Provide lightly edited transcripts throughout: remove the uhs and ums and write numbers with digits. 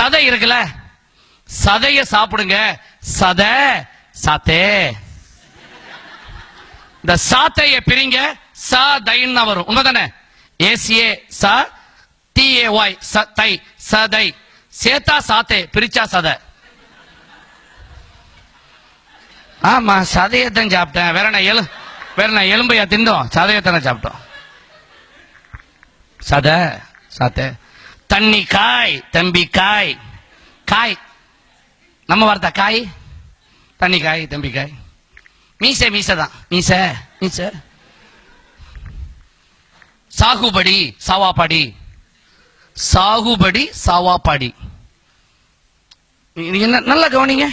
சதை இருக்குல்ல, சதைய சாப்பிடுங்க. சத சாத்தே. இந்த சாத்தைய பிரிங்க, சதைன்னு வரும். உண்மைதானே? ஏசிஏ ச டிஏஒய் சதை, சதை. சேத்தா சாத்தே, பிரிச்சா சதை. ஆமா, சதையத்தான் சாப்பிட்டேன். வேற நான் எலும்பையா திண்டோம்? சதையத்தானே சாப்பிட்டோம். சத சாத்தே. தண்ணி காய், தம்பி காய். காய் நம்ம வார்த்தை காய், தண்ணி காய், தம்பி காய். மீசை மீசைதான், மீசை மீசை. சாகுபடி சாவாப்பாடி, சாகுபடி சாவாப்பாடி. நல்லா கவனிங்க.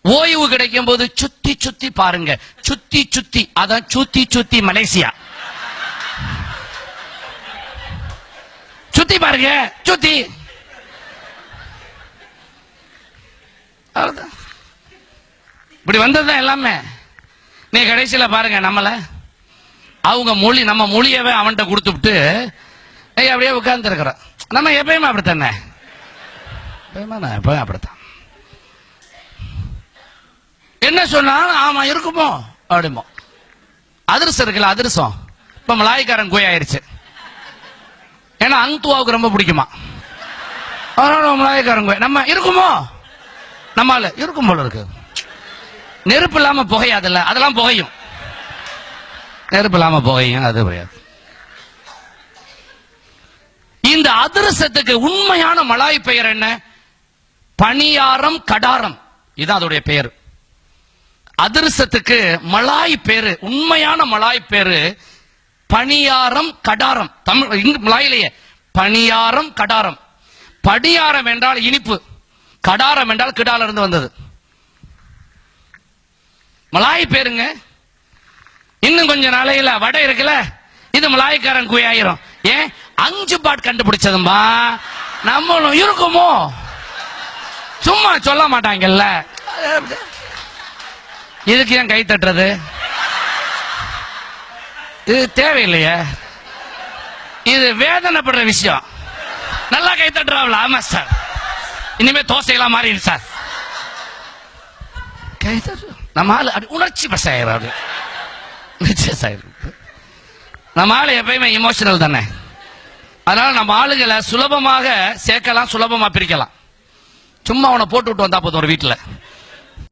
ஓய்வு கிடைக்கும் போது சுத்தி சுத்தி பாருங்க. சுத்தி சுத்தி, அதான் சுத்தி சுத்தி மலேசியா. சுத்தி பாருங்க, சுத்தி. இப்படி வந்ததுதான் எல்லாமே. நீ கடைசியில பாருங்க, நம்மள அவங்க மொழி, நம்ம மொழியவே அவன்கிட்ட கொடுத்துட்டு அப்படியே உட்கார்ந்து இருக்கிறோம். நம்ம எப்பயுமே அப்படித்தானே, எப்பயும் அப்படித்தான். என்ன சொன்னாலும் ஆமா இருக்குமோ அப்படிமோ. அதிர்சம் இருக்குல்ல, அதிர்சம். இப்ப மலாய்க்காரன் கோய் ஆயிருச்சு. ஏன்னா அங்குவாவுக்கு ரொம்ப பிடிக்குமா, அதனால மலாய்க்காரன் கோய். நம்ம இருக்குமோ, நம்மால இருக்கும் போல இருக்கு. நெருப்பு இல்லாம புகையாதுல்ல, அதெல்லாம் புகையும். நெருப்பு இல்லாம புகையும், அது புகையாது. இந்த அதிரசத்துக்கு உண்மையான மலாய் பெயர் என்ன? பணியாரம் கடாரம். இதுதான் அதோடைய பெயர். அதிரசத்துக்கு மலாய் பேரு, உண்மையான மலாய் பேரு பணியாரம் கடாரம். தமிழ் மலாயிலேயே பணியாரம் கடாரம். படியாரம் என்றால் இனிப்பு, கடாரம் என்றால் கிடால இருந்து வந்தது. மலாய் பேருங்க. இன்னும் கொஞ்ச நாளையில வடை இருக்குல்ல, இது மலாய்க்காரன் குயாயிரும். ஏன்? 5 பாட் கண்டுபிடிச்சதும்பா. நம்மளும் இருக்குமோ, சும்மா சொல்ல மாட்டாங்கல்ல. இதுக்கு ஏன் கை தட்டுறது? இது தேவையில்லையே, இது வேதனைப்படுற விஷயம். நல்லா கை தட்டுறாங்களா? ஆமா சார், இனிமே தோசையெல்லாம் மாறிடு சார். கை தட்டு. நம்ம ஆளு உணர்ச்சி பசாயிரம். நம்ம ஆளு எப்பயுமே இமோஷனல் தானே. அதனால நம்ம ஆளுகளை சுலபமாக சேர்க்கலாம், சுலபமா பிரிக்கலாம். சும்மா அவனை போட்டு விட்டு வந்தா போதும் ஒரு வீட்டுல.